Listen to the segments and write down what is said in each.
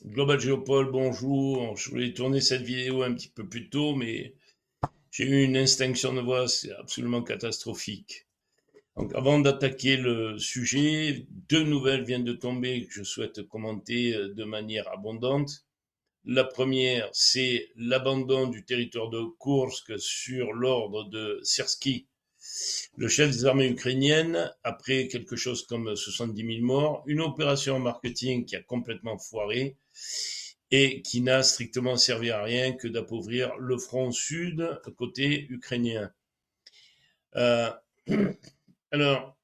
Global Géopol, bonjour. Je voulais tourner cette vidéo un petit peu plus tôt, mais j'ai eu une extinction de voix, c'est absolument catastrophique. Donc, avant d'attaquer le sujet, deux nouvelles viennent de tomber que je souhaite commenter de manière abondante. La première, c'est l'abandon du territoire de Kursk sur l'ordre de Sersky, le chef des armées ukrainiennes, après quelque chose comme 70 000 morts, une opération marketing qui a complètement foiré et qui n'a strictement servi à rien que d'appauvrir le front sud côté ukrainien. Euh, alors,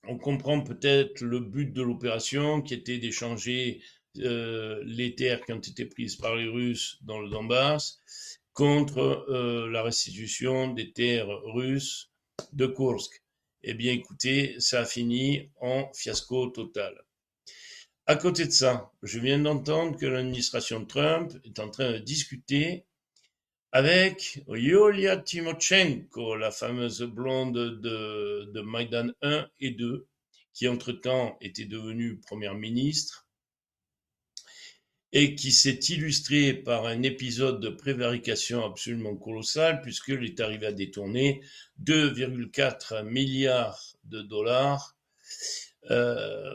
on comprend peut-être le but de l'opération qui était d'échanger les terres qui ont été prises par les Russes dans le Donbass contre la restitution des terres russes de Kursk. Eh bien, écoutez, ça a fini en fiasco total. À côté de ça, je viens d'entendre que l'administration Trump est en train de discuter avec Yulia Tymoshenko, la fameuse blonde de Maïdan 1 et 2, qui entre-temps était devenue première ministre et qui s'est illustrée par un épisode de prévarication absolument colossal puisqu'elle est arrivée à détourner 2,4 milliards de dollars euh,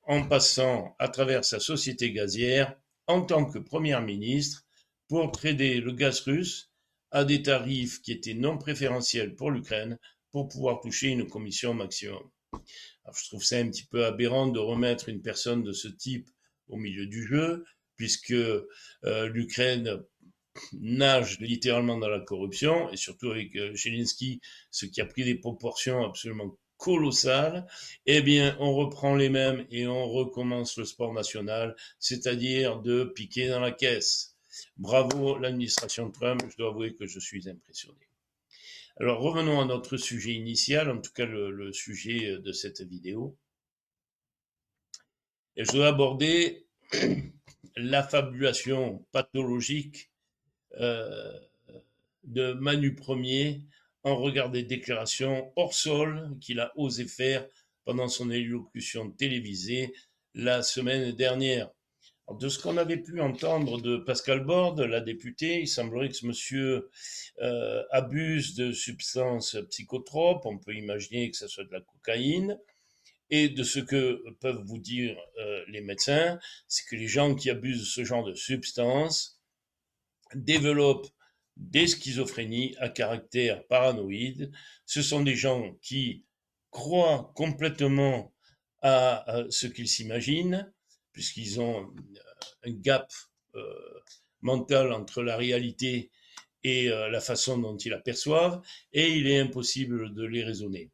en passant à travers sa société gazière en tant que première ministre pour trader le gaz russe à des tarifs qui étaient non préférentiels pour l'Ukraine pour pouvoir toucher une commission maximum. Alors, je trouve ça un petit peu aberrant de remettre une personne de ce type au milieu du jeu, puisque l'Ukraine nage littéralement dans la corruption, et surtout avec Zelensky, ce qui a pris des proportions absolument colossales. Eh bien, on reprend les mêmes et on recommence le sport national, c'est-à-dire de piquer dans la caisse. Bravo l'administration Trump, je dois avouer que je suis impressionné. Alors revenons à notre sujet initial, en tout cas le sujet de cette vidéo. Et je dois aborder l'affabulation pathologique euh, de Manu Premier en regard des déclarations hors sol qu'il a osé faire pendant son élocution télévisée la semaine dernière. Alors, de ce qu'on avait pu entendre de Pascal Borde, la députée, il semblerait que ce monsieur abuse de substances psychotropes, on peut imaginer que ce soit de la cocaïne, et de ce que peuvent vous dire les médecins, c'est que les gens qui abusent de ce genre de substances développent des schizophrénies à caractère paranoïde. Ce sont des gens qui croient complètement à ce qu'ils s'imaginent, puisqu'ils ont un gap mental entre la réalité et la façon dont ils l'aperçoivent, et il est impossible de les raisonner.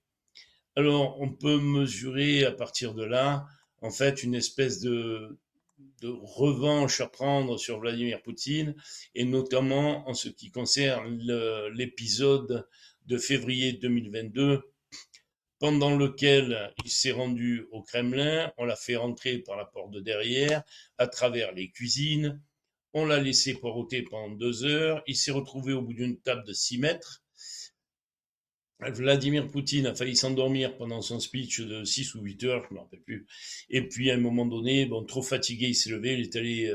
Alors, on peut mesurer à partir de là, en fait, une espèce de revanche à prendre sur Vladimir Poutine, et notamment en ce qui concerne l'épisode de février 2022, pendant lequel il s'est rendu au Kremlin, on l'a fait rentrer par la porte de derrière, à travers les cuisines, on l'a laissé poireauter pendant 2 heures, il s'est retrouvé au bout d'une table de 6 mètres, Vladimir Poutine a failli s'endormir pendant son speech de 6 ou 8 heures, je ne me rappelle plus. Et puis à un moment donné, bon, trop fatigué, il s'est levé, il est allé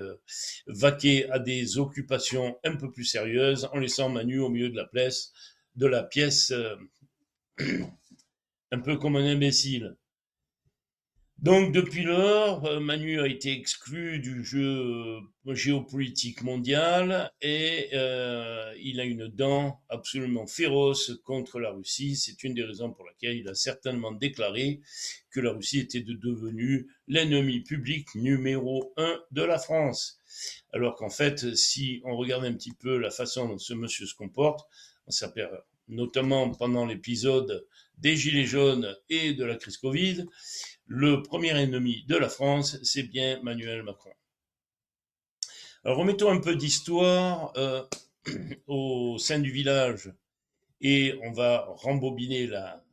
vaquer à des occupations un peu plus sérieuses en laissant Manu au milieu de la pièce un peu comme un imbécile. Donc depuis lors, Manu a été exclu du jeu géopolitique mondial et il a une dent absolument féroce contre la Russie. C'est une des raisons pour laquelle il a certainement déclaré que la Russie était devenue l'ennemi public numéro 1 de la France. Alors qu'en fait, si on regarde un petit peu la façon dont ce monsieur se comporte, on s'aperçoit notamment pendant l'épisode des Gilets jaunes et de la crise Covid, le premier ennemi de la France, c'est bien Emmanuel Macron. Alors remettons un peu d'histoire au sein du village et on va rembobiner la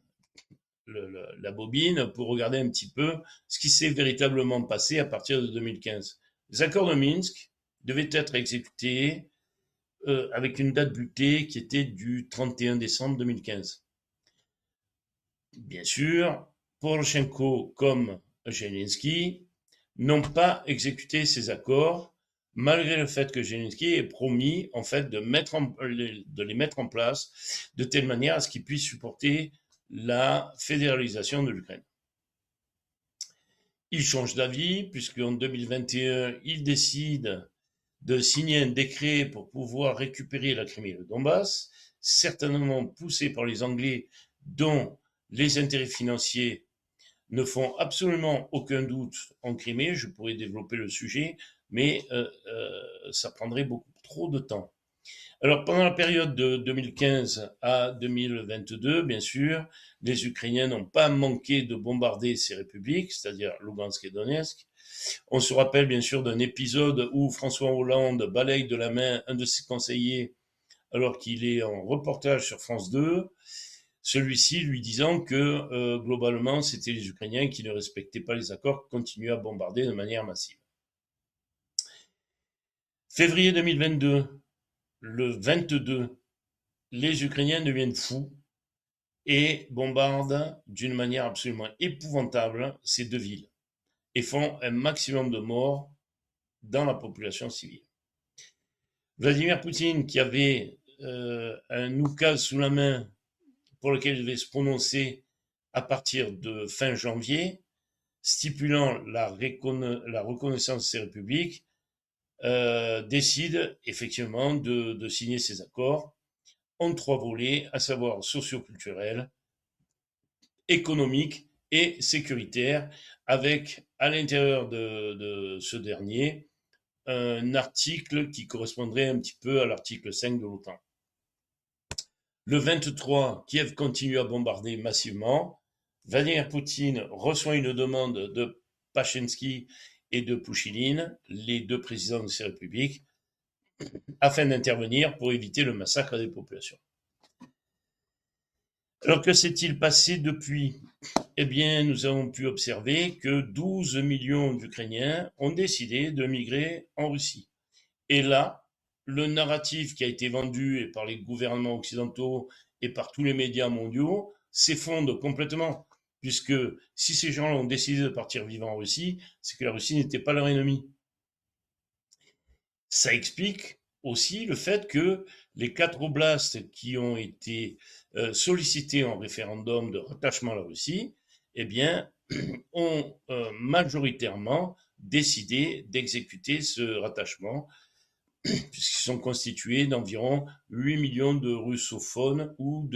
bobine pour regarder un petit peu ce qui s'est véritablement passé à partir de 2015. Les accords de Minsk devaient être exécutés avec une date butée qui était du 31 décembre 2015. Bien sûr, Poroshenko comme Zelensky n'ont pas exécuté ces accords, malgré le fait que Zelensky ait promis en fait de les mettre en place de telle manière à ce qu'ils puissent supporter la fédéralisation de l'Ukraine. Il change d'avis puisqu'en 2021, il décide de signer un décret pour pouvoir récupérer la Crimée et le Donbass, certainement poussé par les Anglais dont les intérêts financiers ne font absolument aucun doute en Crimée. Je pourrais développer le sujet, mais ça prendrait beaucoup trop de temps. Alors, pendant la période de 2015 à 2022, bien sûr, les Ukrainiens n'ont pas manqué de bombarder ces républiques, c'est-à-dire Lugansk et Donetsk. On se rappelle bien sûr d'un épisode où François Hollande balaye de la main un de ses conseillers alors qu'il est en reportage sur France 2, celui-ci lui disant que globalement c'était les Ukrainiens qui ne respectaient pas les accords, qui continuaient à bombarder de manière massive. Février 2022, le 22, les Ukrainiens deviennent fous et bombardent d'une manière absolument épouvantable ces deux villes et font un maximum de morts dans la population civile. Vladimir Poutine, qui avait un oukase sous la main pour lequel il devait se prononcer à partir de fin janvier, stipulant la reconnaissance de ces républiques, décide effectivement de signer ces accords en trois volets, à savoir socio-culturel, économique et sécuritaire, avec à l'intérieur de ce dernier un article qui correspondrait un petit peu à l'article 5 de l'OTAN. Le 23, Kiev continue à bombarder massivement. Vladimir Poutine reçoit une demande de Pachensky et de Pouchiline, les deux présidents de ces républiques, afin d'intervenir pour éviter le massacre des populations. Alors que s'est-il passé depuis? Eh bien, nous avons pu observer que 12 millions d'Ukrainiens ont décidé de migrer en Russie. Et là, le narratif qui a été vendu par les gouvernements occidentaux et par tous les médias mondiaux s'effondre complètement. Puisque si ces gens-là ont décidé de partir vivre en Russie, c'est que la Russie n'était pas leur ennemi. Ça explique aussi le fait que les 4 oblasts qui ont été sollicités en référendum de rattachement à la Russie, eh bien, ont majoritairement décidé d'exécuter ce rattachement, puisqu'ils sont constitués d'environ 8 millions de russophones ou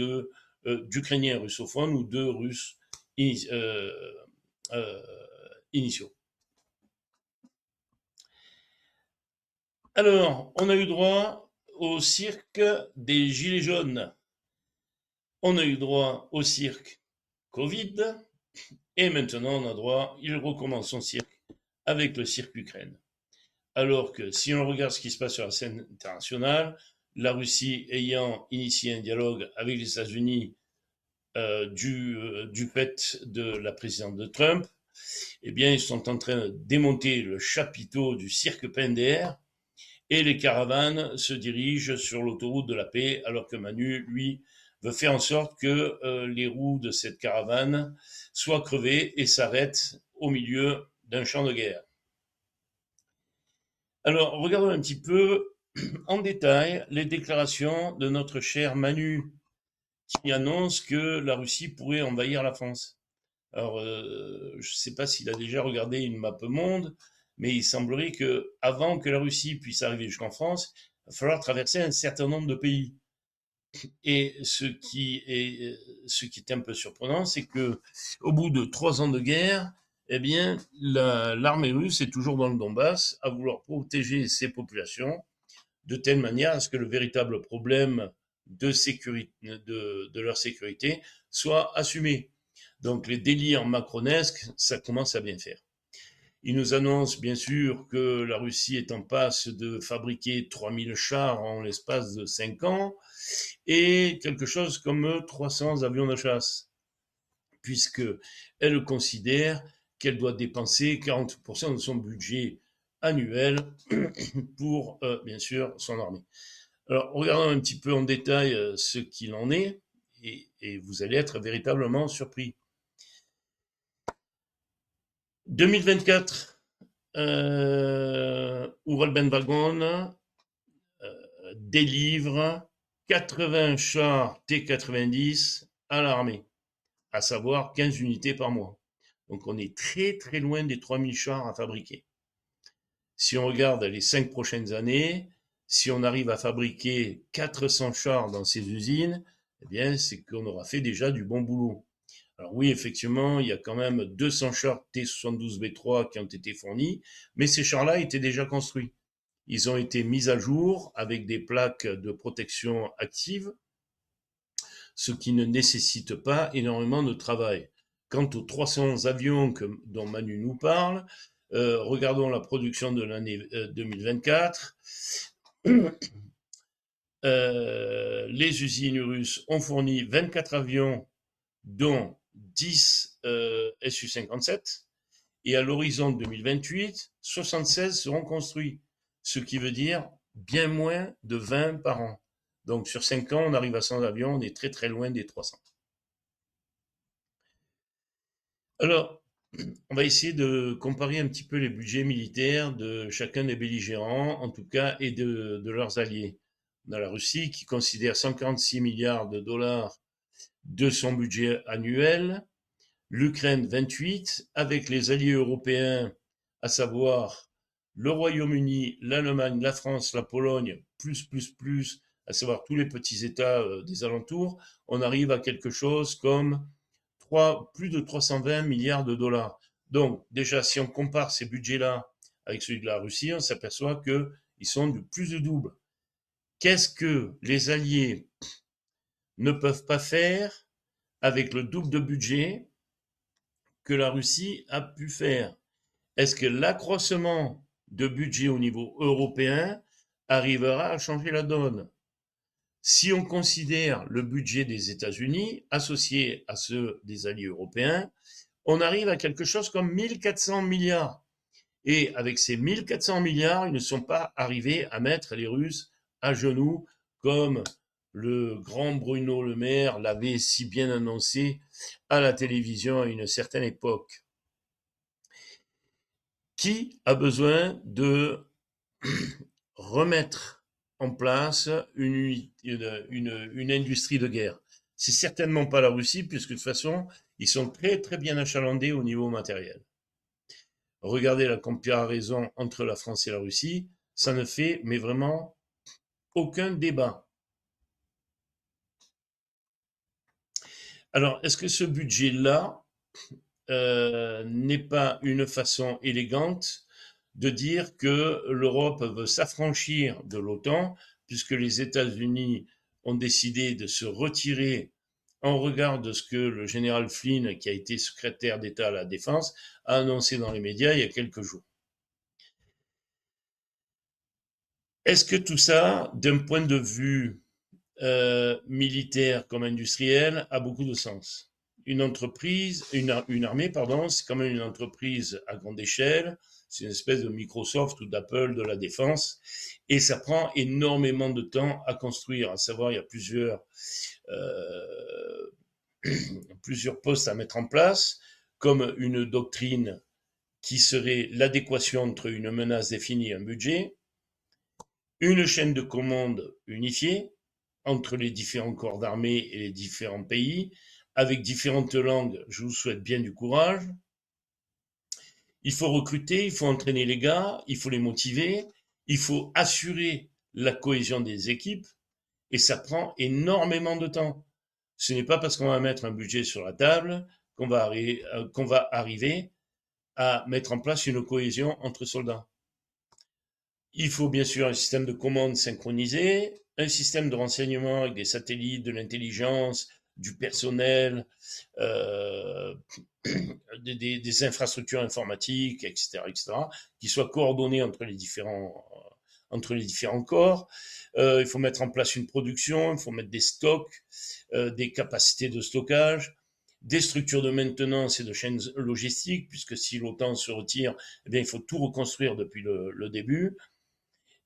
d'Ukrainiens russophones ou de Russes initiaux. Alors, on a eu droit au cirque des Gilets jaunes. On a eu droit au cirque Covid. Et maintenant, on a droit, il recommence son cirque avec le cirque Ukraine. Alors que si on regarde ce qui se passe sur la scène internationale, la Russie ayant initié un dialogue avec les États-Unis du fait de la présidence de Trump, eh bien, ils sont en train de démonter le chapiteau du cirque Pender et les caravanes se dirigent sur l'autoroute de la paix, alors que Manu, lui, veut faire en sorte que les roues de cette caravane soient crevées et s'arrêtent au milieu d'un champ de guerre. Alors, regardons un petit peu en détail les déclarations de notre cher Manu, qui annonce que la Russie pourrait envahir la France. Alors, je ne sais pas s'il a déjà regardé une map monde, mais il semblerait que, avant que la Russie puisse arriver jusqu'en France, il va falloir traverser un certain nombre de pays. Et ce qui est un peu surprenant, c'est que, au bout de 3 ans de guerre, eh bien, l'armée russe est toujours dans le Donbass à vouloir protéger ses populations de telle manière à ce que le véritable problème de leur sécurité soit assumé. Donc les délires macronesques, ça commence à bien faire. Il nous annonce bien sûr que la Russie est en passe de fabriquer 3000 chars en l'espace de 5 ans et quelque chose comme 300 avions de chasse, puisqu'elle considère qu'elle doit dépenser 40% de son budget annuel pour, bien sûr, son armée. Alors, regardons un petit peu en détail ce qu'il en est, et vous allez être véritablement surpris. 2024, Uralbenwagon délivre 80 chars T-90 à l'armée, à savoir 15 unités par mois. Donc on est très très loin des 3000 chars à fabriquer. Si on regarde les 5 prochaines années, si on arrive à fabriquer 400 chars dans ces usines, eh bien c'est qu'on aura fait déjà du bon boulot. Alors oui, effectivement, il y a quand même 200 chars T72B3 qui ont été fournis, mais ces chars-là étaient déjà construits. Ils ont été mis à jour avec des plaques de protection active, ce qui ne nécessite pas énormément de travail. Quant aux 300 avions dont Manu nous parle, regardons la production de l'année 2024. Les usines russes ont fourni 24 avions, dont 10 Su-57, et à l'horizon 2028, 76 seront construits, ce qui veut dire bien moins de 20 par an. Donc sur 5 ans, on arrive à 100 avions, on est très très loin des 300. Alors, on va essayer de comparer un petit peu les budgets militaires de chacun des belligérants, en tout cas, et de leurs alliés. On a la Russie qui considère 146 milliards de dollars de son budget annuel, l'Ukraine 28, avec les alliés européens, à savoir le Royaume-Uni, l'Allemagne, la France, la Pologne, plus, à savoir tous les petits États des alentours, on arrive à quelque chose comme plus de 320 milliards de dollars. Donc déjà, si on compare ces budgets-là avec celui de la Russie, on s'aperçoit qu'ils sont du plus de double. Qu'est-ce que les alliés ne peuvent pas faire avec le double de budget que la Russie a pu faire? Est-ce que l'accroissement de budget au niveau européen arrivera à changer la donne? Si on considère le budget des États-Unis associé à ceux des alliés européens, on arrive à quelque chose comme 1400 milliards. Et avec ces 1400 milliards, ils ne sont pas arrivés à mettre les Russes à genoux comme le grand Bruno Le Maire l'avait si bien annoncé à la télévision à une certaine époque. Qui a besoin de remettre en place une industrie de guerre? C'est certainement pas la Russie, puisque de toute façon, ils sont très très bien achalandés au niveau matériel. Regardez la comparaison entre la France et la Russie, ça ne fait mais vraiment aucun débat. Alors, est-ce que ce budget-là n'est pas une façon élégante de dire que l'Europe veut s'affranchir de l'OTAN, puisque les États-Unis ont décidé de se retirer en regard de ce que le général Flynn, qui a été secrétaire d'État à la Défense, a annoncé dans les médias il y a quelques jours. Est-ce que tout ça, d'un point de vue militaire comme industriel, a beaucoup de sens? Une entreprise, une armée, pardon, c'est quand même une entreprise à grande échelle. C'est une espèce de Microsoft ou d'Apple de la défense. Et ça prend énormément de temps à construire. À savoir, il y a plusieurs postes à mettre en place, comme une doctrine qui serait l'adéquation entre une menace définie et un budget, une chaîne de commande unifiée entre les différents corps d'armée et les différents pays, avec différentes langues. Je vous souhaite bien du courage. Il faut recruter, il faut entraîner les gars, il faut les motiver, il faut assurer la cohésion des équipes, et ça prend énormément de temps. Ce n'est pas parce qu'on va mettre un budget sur la table qu'on va arriver à mettre en place une cohésion entre soldats. Il faut bien sûr un système de commande synchronisé, un système de renseignement avec des satellites, de l'intelligence, du personnel, euh, des infrastructures informatiques, etc., qui soient coordonnées entre les différents corps. Il faut mettre en place une production, il faut mettre des stocks, des capacités de stockage, des structures de maintenance et de chaînes logistiques, puisque si l'OTAN se retire, eh bien, il faut tout reconstruire depuis le début.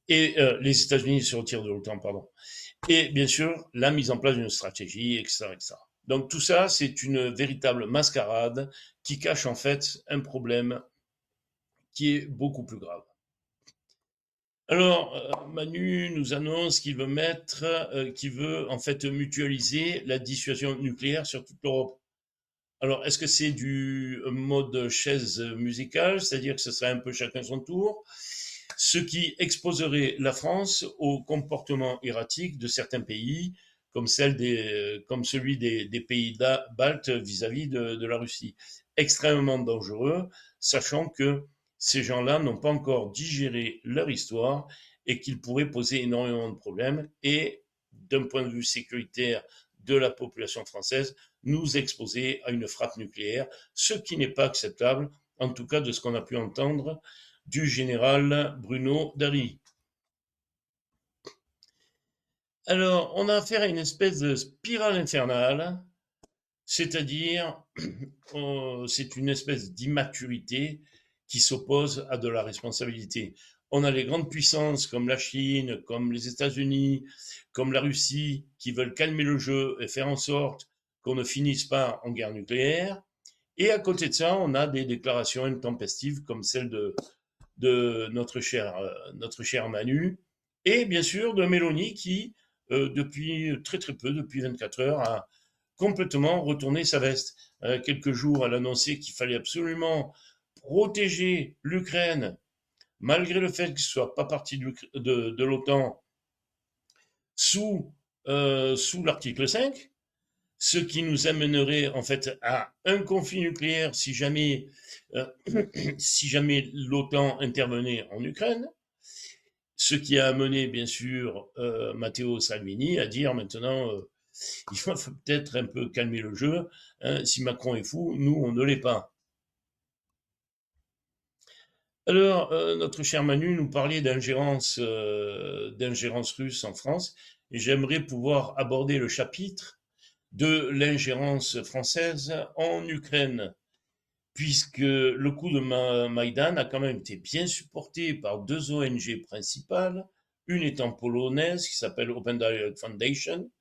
Et les États-Unis se retirent de l'OTAN, pardon. Et bien sûr, la mise en place d'une stratégie, etc., etc. Donc tout ça, c'est une véritable mascarade qui cache en fait un problème qui est beaucoup plus grave. Alors, Manu nous annonce qu'il veut en fait mutualiser la dissuasion nucléaire sur toute l'Europe. Alors, est-ce que c'est du mode chaise musicale, c'est-à-dire que ce serait un peu chacun son tour, ce qui exposerait la France au comportement erratique de certains pays, comme celui des pays baltes vis-à-vis de la Russie. Extrêmement dangereux, sachant que ces gens-là n'ont pas encore digéré leur histoire et qu'ils pourraient poser énormément de problèmes et, d'un point de vue sécuritaire de la population française, nous exposer à une frappe nucléaire, ce qui n'est pas acceptable, en tout cas de ce qu'on a pu entendre du général Bruno Darry. Alors, on a affaire à une espèce de spirale infernale, c'est-à-dire, c'est une espèce d'immaturité qui s'oppose à de la responsabilité. On a les grandes puissances comme la Chine, comme les États-Unis, comme la Russie, qui veulent calmer le jeu et faire en sorte qu'on ne finisse pas en guerre nucléaire. Et à côté de ça, on a des déclarations intempestives comme celle de notre cher Manu, et bien sûr de Mélanie qui, depuis très très peu, depuis 24 heures, a complètement retourné sa veste. Quelques jours, elle annonçait qu'il fallait absolument protéger l'Ukraine, malgré le fait qu'elle ne soit pas partie de l'OTAN, sous l'article 5, ce qui nous amènerait en fait à un conflit nucléaire euh, si jamais l'OTAN intervenait en Ukraine, ce qui a amené bien sûr Matteo Salvini à dire maintenant il faut peut-être un peu calmer le jeu, hein, si Macron est fou, nous on ne l'est pas. Alors, notre cher Manu nous parlait d'ingérence russe en France, et j'aimerais pouvoir aborder le chapitre de l'ingérence française en Ukraine, puisque le coup de Maïdan a quand même été bien supporté par deux ONG principales, une étant polonaise qui s'appelle Open Dialogue Foundation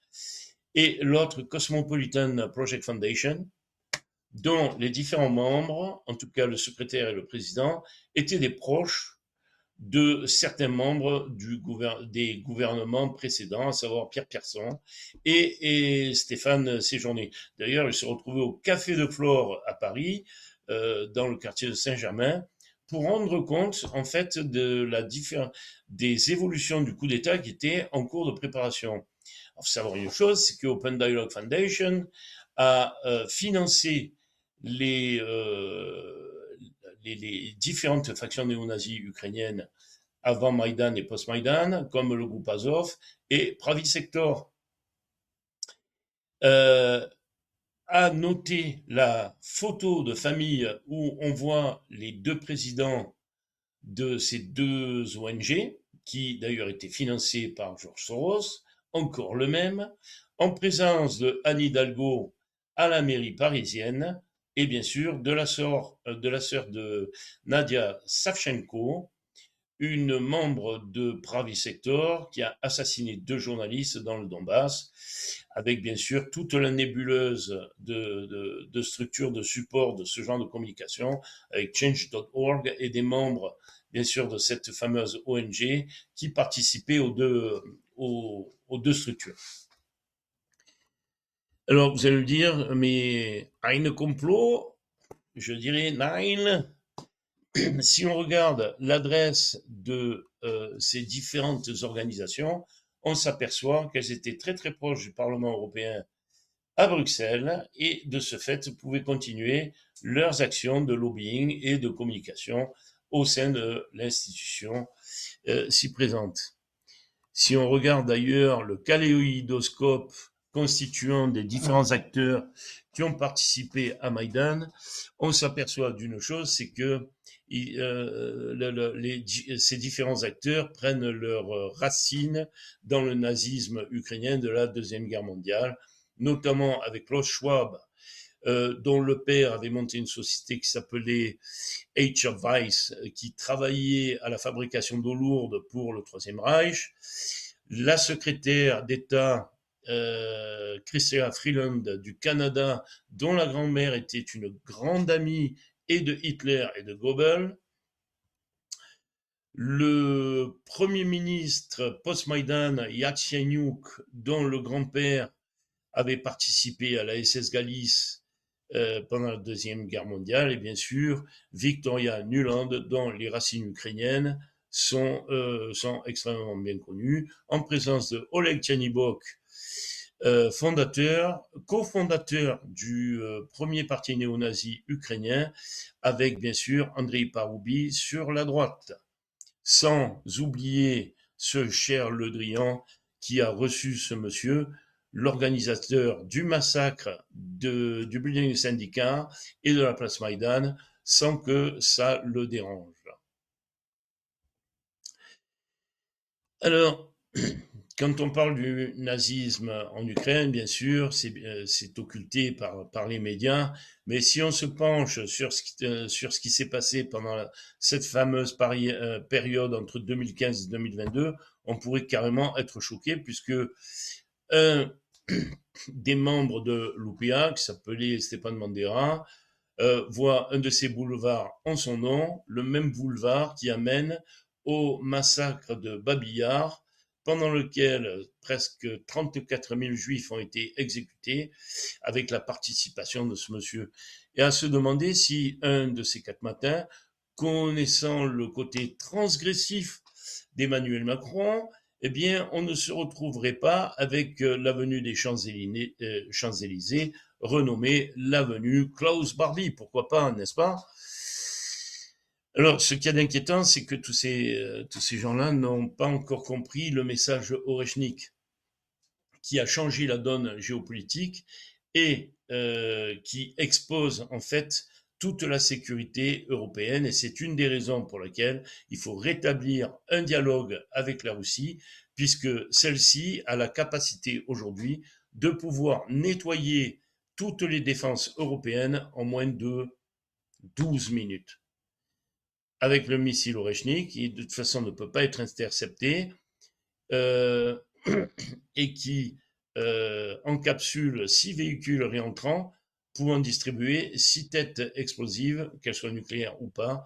et l'autre Cosmopolitan Project Foundation, dont les différents membres, en tout cas le secrétaire et le président, étaient des proches de certains membres des gouvernements précédents, à savoir Pierre Persson et Stéphane Séjourné. D'ailleurs, ils se retrouvaient au Café de Flore à Paris, dans le quartier de Saint-Germain, pour rendre compte en fait des évolutions du coup d'État qui étaient en cours de préparation. Il faut savoir une chose, c'est que Open Dialogue Foundation a financé les, euh, les différentes factions néo-nazies ukrainiennes avant Maïdan et post-Maïdan, comme le groupe Azov et Pravi Sector. Euh, à noter la photo de famille où on voit les deux présidents de ces deux ONG, qui d'ailleurs étaient financés par George Soros, encore le même, en présence de Anne Hidalgo à la mairie parisienne, et bien sûr de la sœur de Nadia Savchenko, une membre de Pravi Sector qui a assassiné deux journalistes dans le Donbass, avec bien sûr toute la nébuleuse de structures de support de ce genre de communication, avec change.org et des membres, bien sûr, de cette fameuse ONG qui participaient aux deux structures. Alors, vous allez me dire, mais un complot, je dirais nine. Si on regarde l'adresse de ces différentes organisations, on s'aperçoit qu'elles étaient très très proches du Parlement européen à Bruxelles et de ce fait pouvaient continuer leurs actions de lobbying et de communication au sein de l'institution si présente. Si on regarde d'ailleurs le kaléidoscope constituant des différents acteurs qui ont participé à Maïdan, on s'aperçoit d'une chose, c'est que ces différents acteurs prennent leurs racines dans le nazisme ukrainien de la Deuxième Guerre mondiale, notamment avec Klaus Schwab, dont le père avait monté une société qui s'appelait H. Weiss, qui travaillait à la fabrication d'eau lourde pour le Troisième Reich. La secrétaire d'État Chrysler Freeland du Canada, dont la grand-mère était une grande amie et de Hitler et de Goebbels, Le premier ministre post-Maïdan, Yatsenyuk, dont le grand-père avait participé à la SS Galice pendant la Deuxième Guerre mondiale, et bien sûr Victoria Nuland, dont les racines ukrainiennes sont extrêmement bien connues, en présence de Oleg Tchernybok, cofondateur du premier parti néo-nazi ukrainien, avec bien sûr Andrei Paroubi sur la droite. Sans oublier ce cher Le Drian qui a reçu ce monsieur, l'organisateur du massacre du building du syndicat et de la place Maïdan, sans que ça le dérange. Alors, quand on parle du nazisme en Ukraine, bien sûr, c'est occulté par les médias, mais si on se penche sur ce qui s'est passé pendant cette fameuse période entre 2015 et 2022, on pourrait carrément être choqué, puisque un des membres de l'UPA, qui s'appelait Stéphane Bandera, voit un de ces boulevards en son nom, le même boulevard qui amène au massacre de Babillard, pendant lequel presque 34 000 juifs ont été exécutés, avec la participation de ce monsieur. Et à se demander si un de ces 4 matins, connaissant le côté transgressif d'Emmanuel Macron, eh bien, on ne se retrouverait pas avec l'avenue des Champs-Élysées, renommée l'avenue Klaus Barbie. Pourquoi pas, n'est-ce pas? Alors, ce qu'il y a d'inquiétant, c'est que tous ces gens-là n'ont pas encore compris le message Oreshnik, qui a changé la donne géopolitique et qui expose en fait toute la sécurité européenne. Et c'est une des raisons pour lesquelles il faut rétablir un dialogue avec la Russie, puisque celle-ci a la capacité aujourd'hui de pouvoir nettoyer toutes les défenses européennes en moins de 12 minutes. Avec le missile Oreshnik, qui de toute façon ne peut pas être intercepté, euh, et qui encapsule 6 véhicules réentrants pouvant distribuer 6 têtes explosives, qu'elles soient nucléaires ou pas,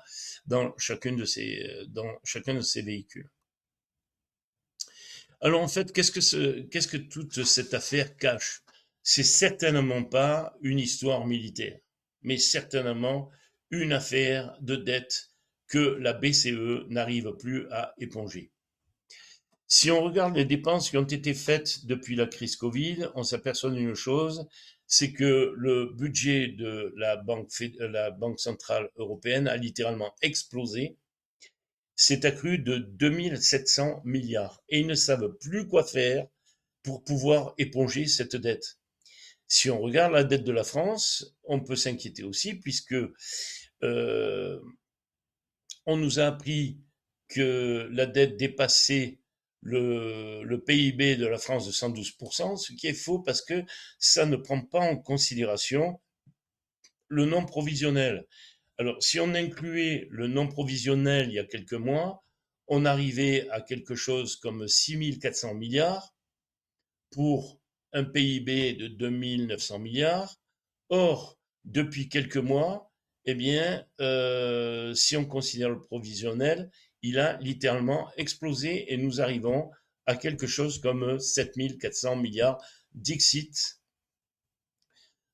dans chacun de ces véhicules. Alors en fait, qu'est-ce que toute cette affaire cache? C'est certainement pas une histoire militaire, mais certainement une affaire de dette que la BCE n'arrive plus à éponger. Si on regarde les dépenses qui ont été faites depuis la crise Covid, on s'aperçoit d'une chose, c'est que le budget de la Banque centrale européenne a littéralement explosé, s'est accru de 2700 milliards et ils ne savent plus quoi faire pour pouvoir éponger cette dette. Si on regarde la dette de la France, on peut s'inquiéter aussi, puisque euh, on nous a appris que la dette dépassait le PIB de la France de 112%, ce qui est faux parce que ça ne prend pas en considération le non provisionnel. Alors, si on incluait le non provisionnel il y a quelques mois, on arrivait à quelque chose comme 6 400 milliards pour un PIB de 2 900 milliards. Or, depuis quelques mois, eh bien, si on considère le provisionnel, il a littéralement explosé et nous arrivons à quelque chose comme 7 400 milliards. Dixit,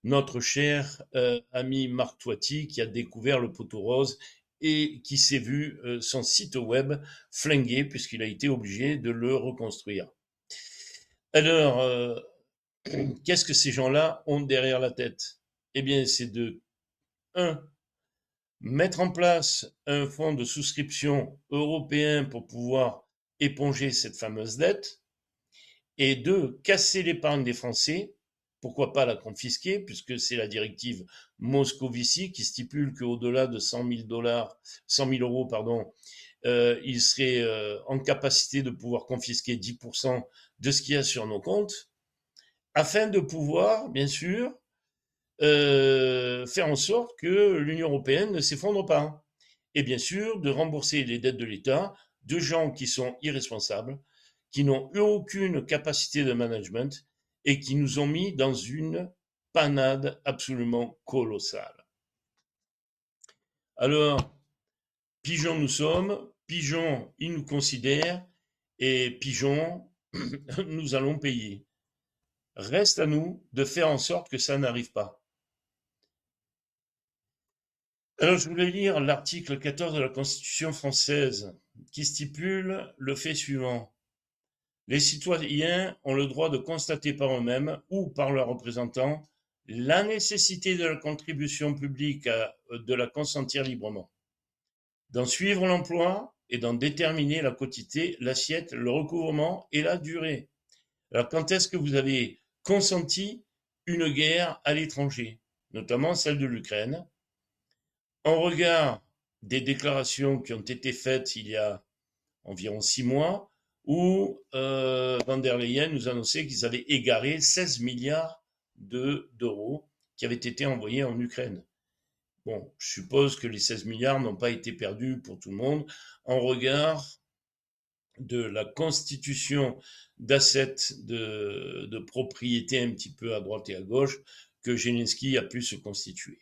notre cher ami Marc Toiti, qui a découvert le poteau rose et qui s'est vu son site web flingué puisqu'il a été obligé de le reconstruire. Alors, qu'est-ce que ces gens-là ont derrière la tête? Eh bien, c'est de 1. Mettre en place un fonds de souscription européen pour pouvoir éponger cette fameuse dette, et 2. Casser l'épargne des Français, pourquoi pas la confisquer, puisque c'est la directive Moscovici qui stipule qu'au-delà de 100 000 euros, il serait en capacité de pouvoir confisquer 10% de ce qu'il y a sur nos comptes, afin de pouvoir, bien sûr, faire en sorte que l'Union européenne ne s'effondre pas. Et bien sûr, de rembourser les dettes de l'État de gens qui sont irresponsables, qui n'ont eu aucune capacité de management et qui nous ont mis dans une panade absolument colossale. Alors, pigeons nous sommes, pigeon, il nous considère, et pigeon, nous allons payer. Reste à nous de faire en sorte que ça n'arrive pas. Alors, je voulais lire l'article 14 de la Constitution française qui stipule le fait suivant. Les citoyens ont le droit de constater par eux-mêmes ou par leurs représentants la nécessité de la contribution publique de la consentir librement, d'en suivre l'emploi et d'en déterminer la quantité, l'assiette, le recouvrement et la durée. Alors, quand est-ce que vous avez consenti une guerre à l'étranger, notamment celle de l'Ukraine, en regard des déclarations qui ont été faites il y a environ 6 mois, où Van der Leyen nous annonçait qu'ils avaient égaré 16 milliards d'euros qui avaient été envoyés en Ukraine. Bon, je suppose que les 16 milliards n'ont pas été perdus pour tout le monde en regard de la constitution d'assets de propriété un petit peu à droite et à gauche que Zelensky a pu se constituer.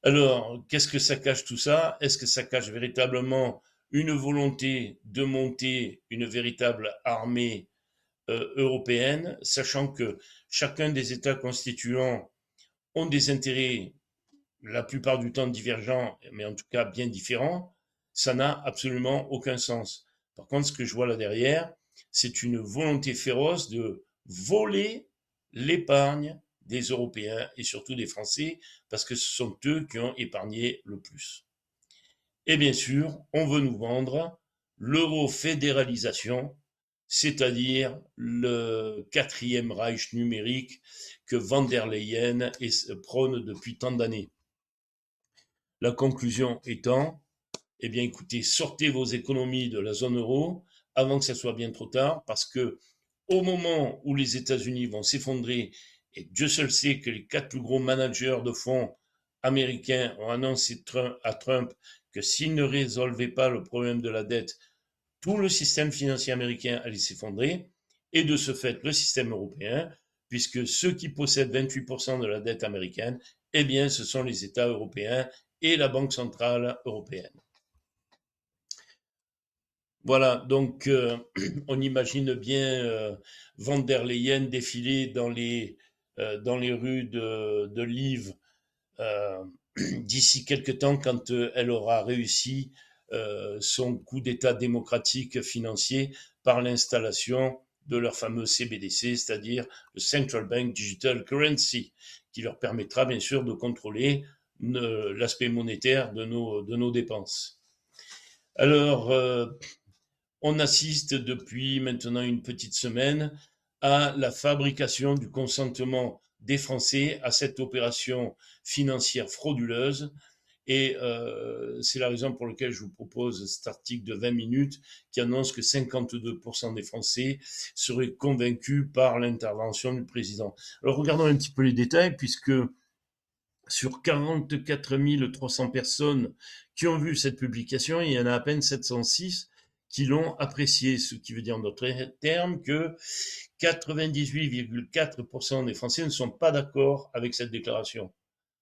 Alors, qu'est-ce que ça cache tout ça? Est-ce que ça cache véritablement une volonté de monter une véritable armée européenne, sachant que chacun des États constituants ont des intérêts la plupart du temps divergents, mais en tout cas bien différents? Ça n'a absolument aucun sens. Par contre, ce que je vois là derrière, c'est une volonté féroce de voler l'épargne des Européens et surtout des Français, parce que ce sont eux qui ont épargné le plus. Et bien sûr, on veut nous vendre l'euro-fédéralisation, c'est-à-dire le quatrième Reich numérique que Van der Leyen prône depuis tant d'années. La conclusion étant, eh bien écoutez, sortez vos économies de la zone euro avant que ça soit bien trop tard, parce que au moment où les États-Unis vont s'effondrer, et Dieu seul sait que les 4 plus gros managers de fonds américains ont annoncé à Trump que s'il ne résolvait pas le problème de la dette, tout le système financier américain allait s'effondrer, et de ce fait le système européen, puisque ceux qui possèdent 28% de la dette américaine, eh bien ce sont les États européens et la Banque centrale européenne. Voilà, donc on imagine bien Van der Leyen défiler dans les rues de Lviv d'ici quelques temps quand elle aura réussi son coup d'État démocratique financier par l'installation de leur fameux CBDC, c'est-à-dire le Central Bank Digital Currency, qui leur permettra bien sûr de contrôler l'aspect monétaire de nos dépenses. Alors, on assiste depuis maintenant une petite semaine à la fabrication du consentement des Français à cette opération financière frauduleuse. Et c'est la raison pour laquelle je vous propose cet article de 20 minutes qui annonce que 52% des Français seraient convaincus par l'intervention du président. Alors regardons un petit peu les détails, puisque sur 44 300 personnes qui ont vu cette publication, il y en a à peine 706 qui l'ont apprécié, ce qui veut dire en d'autres termes que 98,4% des Français ne sont pas d'accord avec cette déclaration.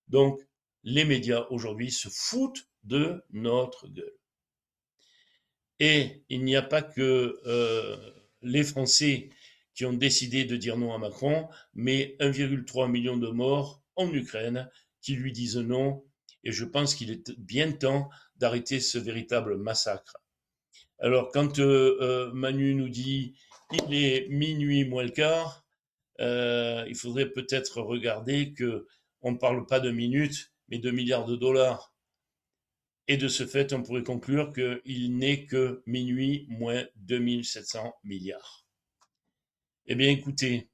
Donc, les médias aujourd'hui se foutent de notre gueule. Et il n'y a pas que les Français qui ont décidé de dire non à Macron, mais 1,3 million de morts en Ukraine qui lui disent non. Et je pense qu'il est bien temps d'arrêter ce véritable massacre. Alors, quand Manu nous dit il est minuit moins le quart, il faudrait peut-être regarder qu'on ne parle pas de minutes, mais de milliards de dollars. Et de ce fait, on pourrait conclure qu'il n'est que minuit moins 2700 milliards. Eh bien, écoutez,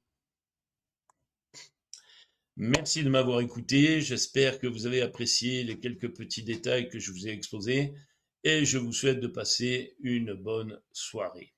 merci de m'avoir écouté. J'espère que vous avez apprécié les quelques petits détails que je vous ai exposés et je vous souhaite de passer une bonne soirée.